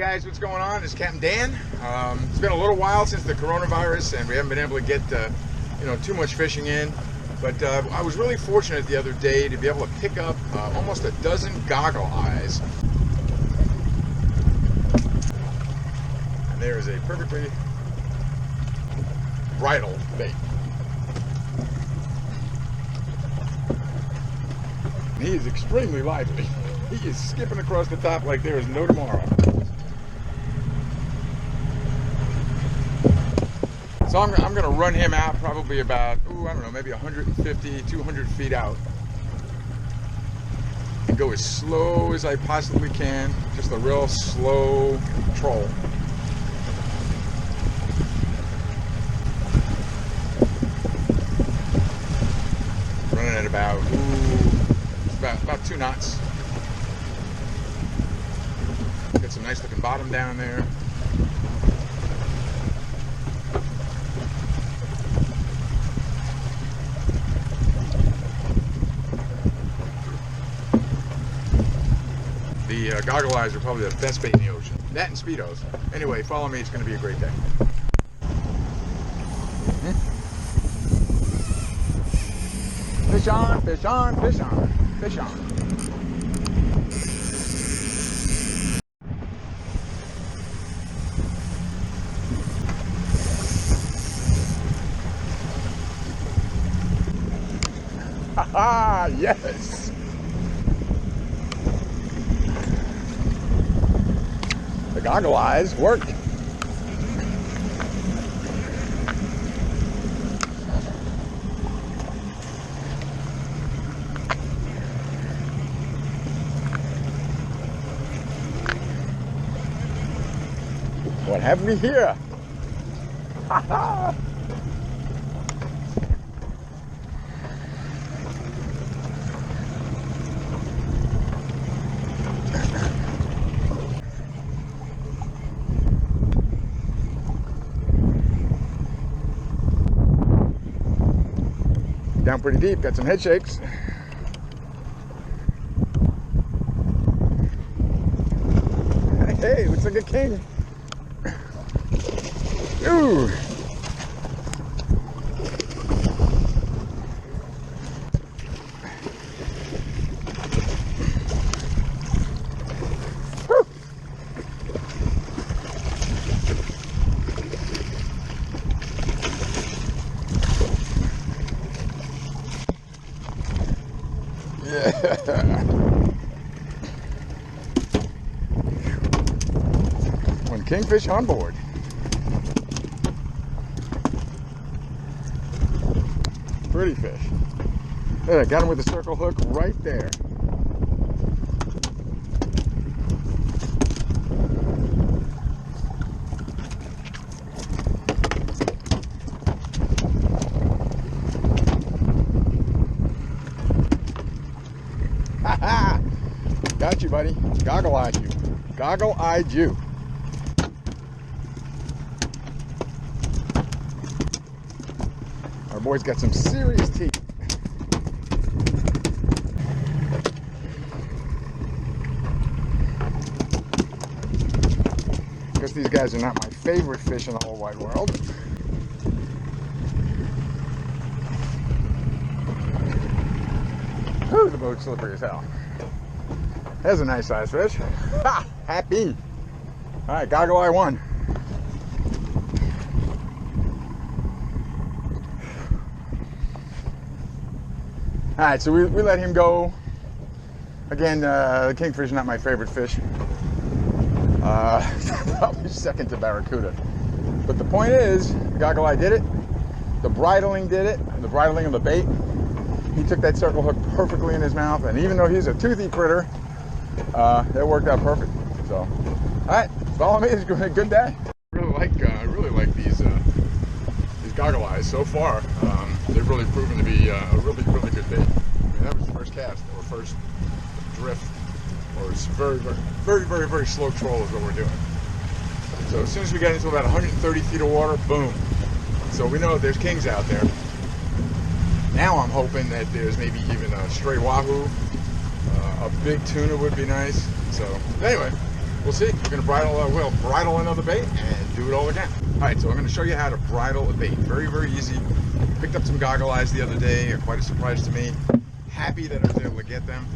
guys, what's going on? It's Capt Dan. It's been a little while since the coronavirus, and we haven't been able to get too much fishing in. But I was really fortunate the other day to be able to pick up almost a dozen goggle-eyes. And there is a perfectly bridled bait. And he is extremely lively. He is skipping across the top like there is no tomorrow. So I'm going to run him out probably about, I don't know, maybe 150, 200 feet out. And go as slow as I possibly can. Just a real slow troll. Running at about 2 knots. Get some nice looking bottom down there. The goggle-eyes are probably the best bait in the ocean. That and Speedos. Anyway, follow me. It's going to be a great day. Fish on, fish on, fish on, fish on. Ha yes! The goggle-eyes worked. What have we here? Ha ha! Down pretty deep, got some head shakes. Hey, looks like a king. Ooh. One kingfish on board. Pretty fish. There, I got him with a circle hook right there. Got you, buddy. Goggle-eyed you. Goggle-eyed you. Our boy's got some serious teeth. Because these guys are not my favorite fish in the whole wide world. Whew, the boat's slippery as hell. There's a nice size fish. Ha! Happy. All right, goggle-eye 1. All right, so we let him go. Again, the kingfish is not my favorite fish. Probably second to barracuda. But the point is, the goggle-eye did it. The bridling did it. The bridling of the bait. He took that circle hook perfectly in his mouth, and even though he's a toothy critter, that worked out perfect. So, all right, follow me. It's a good day. I really like these goggle-eyes so far. They've really proven to be a really good bait. I mean, that was the first cast or first drift, or it's very slow troll is what we're doing. So as soon as we get into about 130 feet of water, boom. So we know there's kings out there. Now I'm hoping that there's maybe even a stray wahoo. A big tuna would be nice. So anyway, we'll see. We're gonna we'll bridle another bait and do it all again. All right, so I'm gonna show you how to bridle a bait. Very, very easy. Picked up some Goggle-Eyes the other day, quite a surprise to me. Happy that I was able to get them.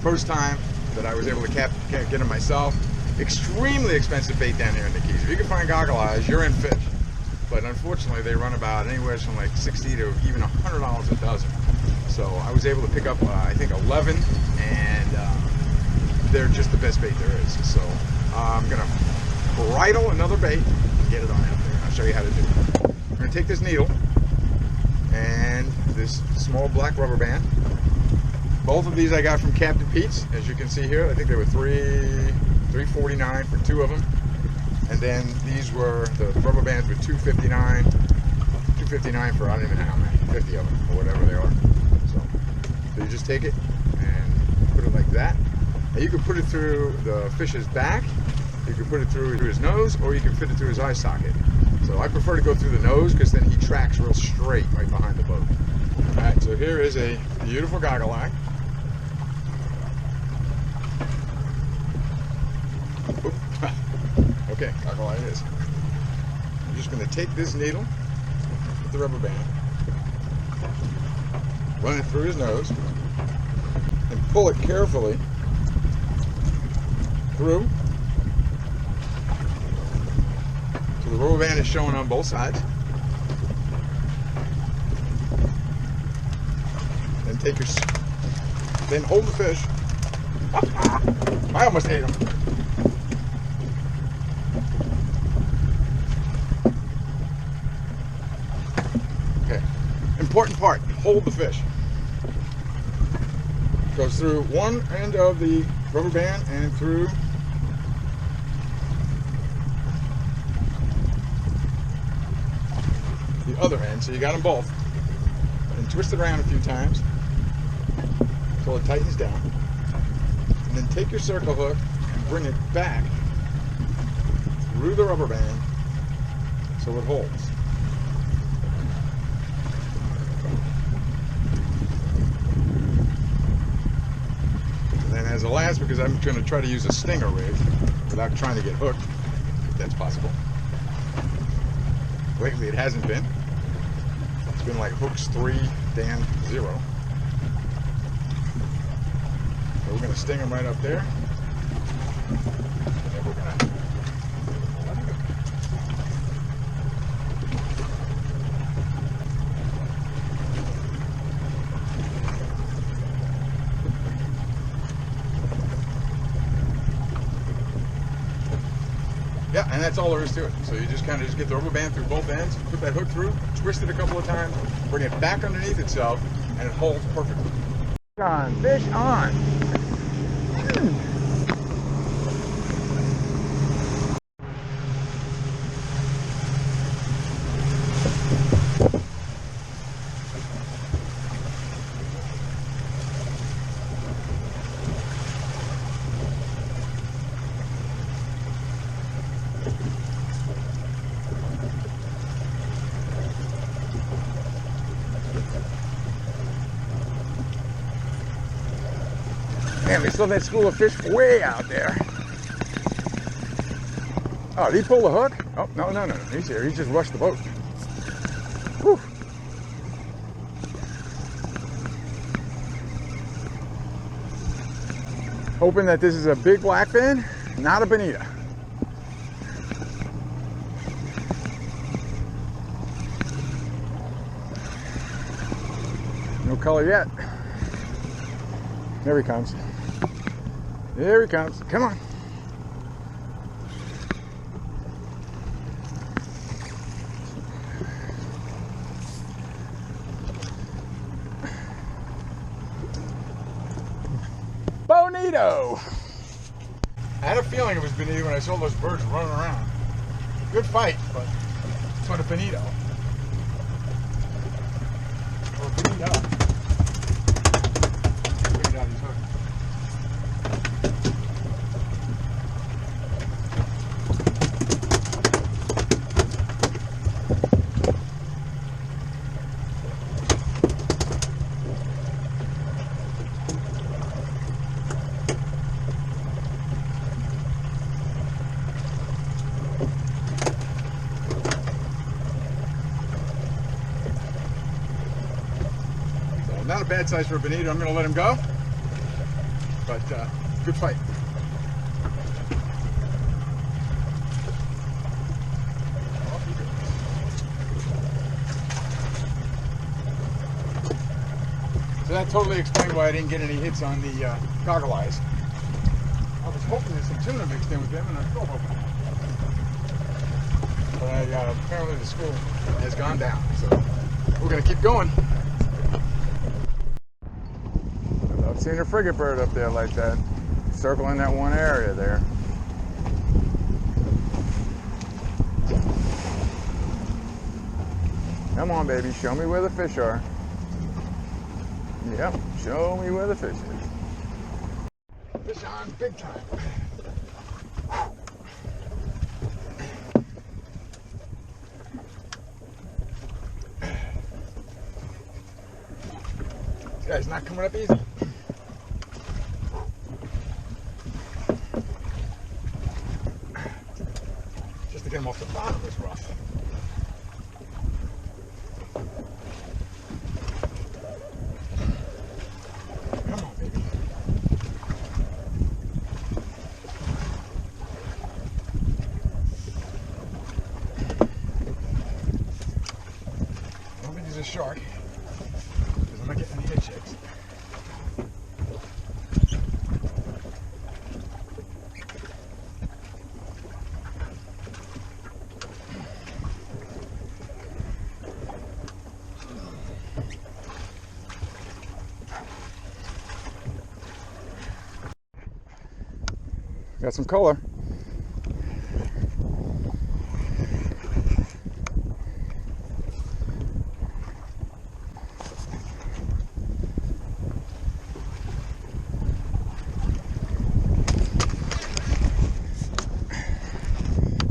First time that I was able to get them myself. Extremely expensive bait down here in the Keys. If you can find Goggle-Eyes, you're in fish. But unfortunately, they run about anywhere from like $60 to even $100 a dozen. So I was able to pick up, I think, 11, and they're just the best bait there is. So I'm gonna bridle another bait and get it on out there. I'll show you how to do it. I'm gonna take this needle and this small black rubber band. Both of these I got from Capt Dan's, as you can see here. I think they were $3.49 for 2 of them. And then these were, the rubber bands were $2.59 for I don't even know how many, 50 of them or whatever they are. So you just take it and put it like that. And you can put it through the fish's back, you can put it through his nose, or you can fit it through his eye socket. So I prefer to go through the nose because then he tracks real straight right behind the boat. All right, so here is a beautiful Goggle-Eye. Okay, Goggle-Eye it is. I'm just going to take this needle with the rubber band, run it through his nose, and pull it carefully through. So the rubber band is showing on both sides. Then then hold the fish. I almost ate him. Okay, important part, hold the fish. Goes through one end of the rubber band and through the other end, so you got them both. And twist it around a few times until it tightens down. And then take your circle hook and bring it back through the rubber band so it holds. And then as a last, because I'm going to try to use a stinger rig without trying to get hooked, if that's possible. Lately it hasn't been. It's been like hooks 3, Dan 0. So we're going to sting them right up there. And then we're going to let it go. Yeah, and that's all there is to it. So you just kind of get the rubber band through both ends, put that hook through, twist it a couple of times, bring it back underneath itself, and it holds perfectly. On, fish on. Man, they still have that school of fish way out there. Oh, did he pull the hook? Oh, no. He's here. He just rushed the boat. Whew. Hoping that this is a big blackfin, not a Bonita. No color yet. There he comes. There he comes. Come on. Bonito! I had a feeling it was Bonito when I saw those birds running around. Good fight, but it's not a Bonito. Or Bonito. bad size for a Bonita. I'm going to let him go. But good fight. So that totally explained why I didn't get any hits on the Goggle-Eyes. I was hoping there's some tuna mixed in with them, and I'm still hoping. But apparently the school has gone down, so we're going to keep going. I love seeing a frigate bird up there like that, circling that one area there. Come on, baby, show me where the fish are. Yep, show me where the fish is. Fish on big time. This guy's not coming up easy. Just to get him off the bottom is rough. A shark, because I'm not getting any head shakes. Got some color.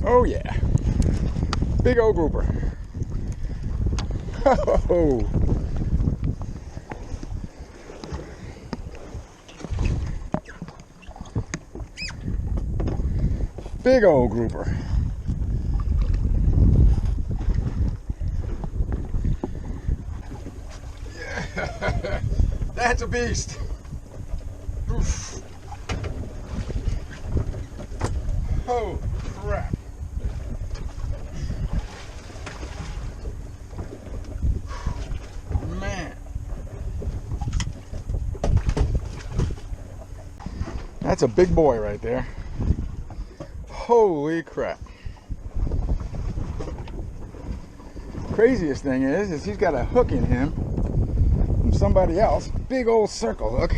Oh yeah, big old grouper. Oh, big old grouper. Yeah, that's a beast. Oof. Oh crap. That's a big boy right there. Holy crap. Craziest thing is he's got a hook in him from somebody else. Big old circle hook.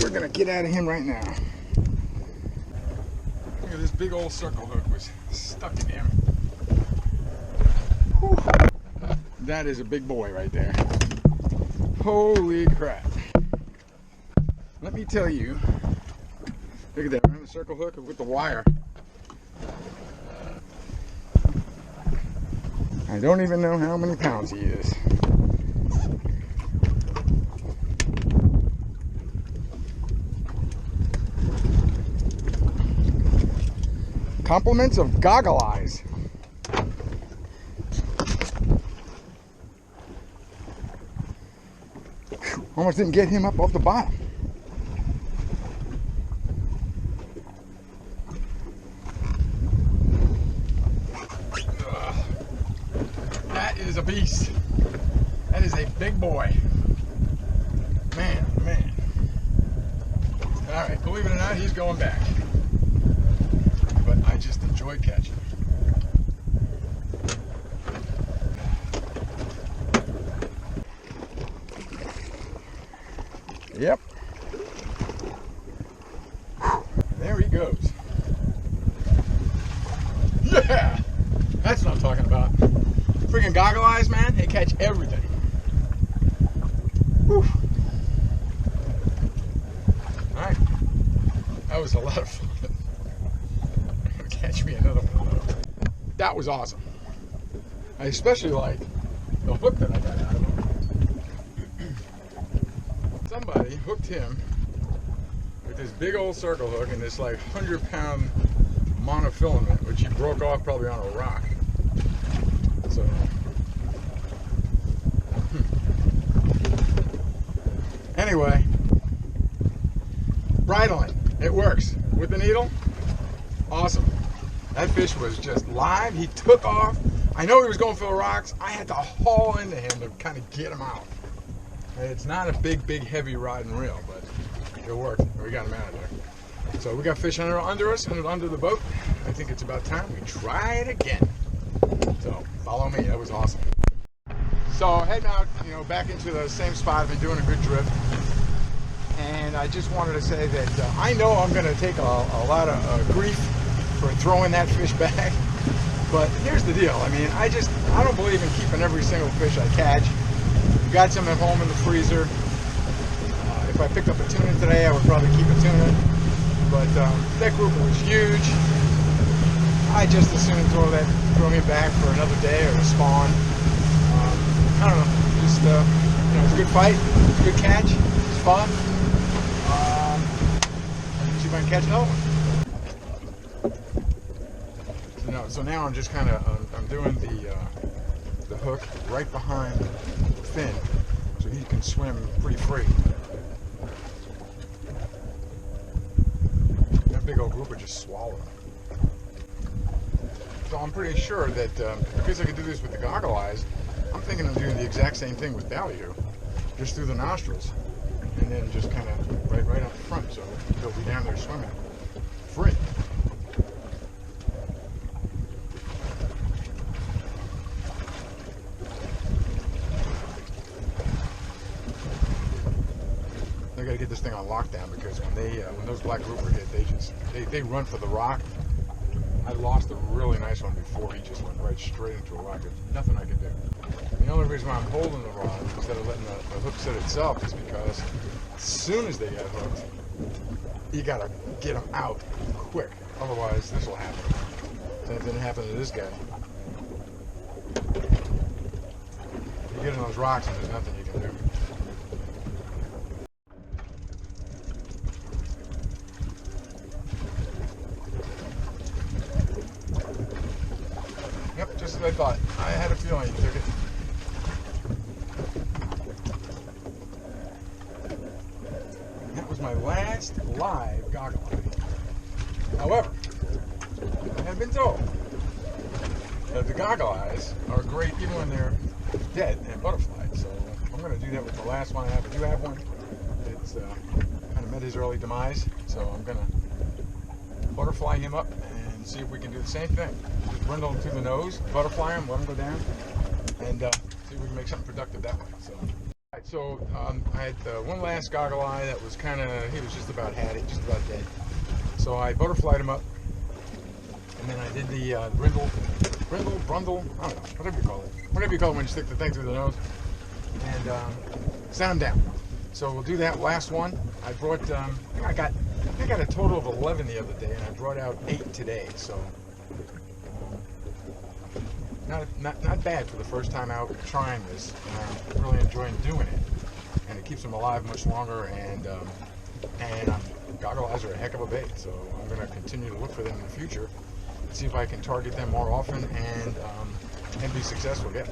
We're gonna get out of him right now. Look at this big old circle hook was stuck in him. Whew. That is a big boy right there. Holy crap. Let me tell you, look at that, around the circle hook with the wire. I don't even know how many pounds he is. Compliments of Goggle-Eyes. Almost didn't get him up off the bottom. That is a beast. That is a big boy. Man, man. All right, believe it or not, he's going back. But I just enjoyed catching. Yep. There he goes. Yeah! That's what I'm talking about. Freaking Goggle-Eyes, man. They catch everything. Whew. Alright. That was a lot of fun. Catch me another one. That was awesome. I especially like the hook that I got out of him. Somebody hooked him with this big old circle hook and this like 100-pound monofilament, which he broke off probably on a rock. So, anyway, bridling, it works with the needle. Awesome. That fish was just live. He took off. I know he was going for the rocks. I had to haul into him to kind of get him out. It's not a big, heavy rod and reel, but it worked. We got him out of there. So we got fish under us, under the boat. I think it's about time we try it again. So follow me. That was awesome. So heading out, back into the same spot. I've been doing a good drift, and I just wanted to say that I know I'm going to take a lot of grief for throwing that fish back. But here's the deal. I mean, I don't believe in keeping every single fish I catch. Got some at home in the freezer. If I picked up a tuna today, I would probably keep a tuna. But that grouper was huge. I just as soon throw him back for another day or a spawn. I don't know. Just it was a good fight. It was a good catch. It was fun. See if I can catch another one. So now I'm just kind of I'm doing the hook right behind the fin, so he can swim pretty free. That big old grouper just swallowed him. So I'm pretty sure that because I could do this with the goggle-eyes, I'm thinking of doing the exact same thing with ballyhoo, just through the nostrils, and then just kind of right up front, so he'll be down there swimming free. I gotta get this thing on lockdown, because when those black grouper hit, they run for the rock. I lost a really nice one before. He just went right straight into a rock. There's nothing I can do. The only reason why I'm holding the rod instead of letting the hook set itself is because as soon as they get hooked, you gotta get them out quick. Otherwise, this will happen. Same thing happened to this guy. You get in those rocks and there's nothing you can do. Yep, just as I thought. I had a feeling he took it. That was my last live goggle-eye. However, I have been told that the goggle-eyes are great even when they're dead and butterflied. So I'm going to do that with the last one I have. I do have one. It's kind of met his early demise. So I'm going to butterfly him up and see if we can do the same thing. Just brindle him through the nose, butterfly him, let him go down, and see if we can make something productive that way. So, I had one last goggle-eye that was he was just about dead. So I butterflied him up, and then I did the brindle, I don't know, whatever you call it. Whatever you call it when you stick the thing through the nose, and send him down. So we'll do that last one. I brought, I got a total of 11 the other day, and I brought out 8 today. So not bad for the first time out trying this. And I'm really enjoying doing it, and it keeps them alive much longer. And goggle-eyes are a heck of a bait, so I'm going to continue to look for them in the future, see if I can target them more often and be successful. Yeah.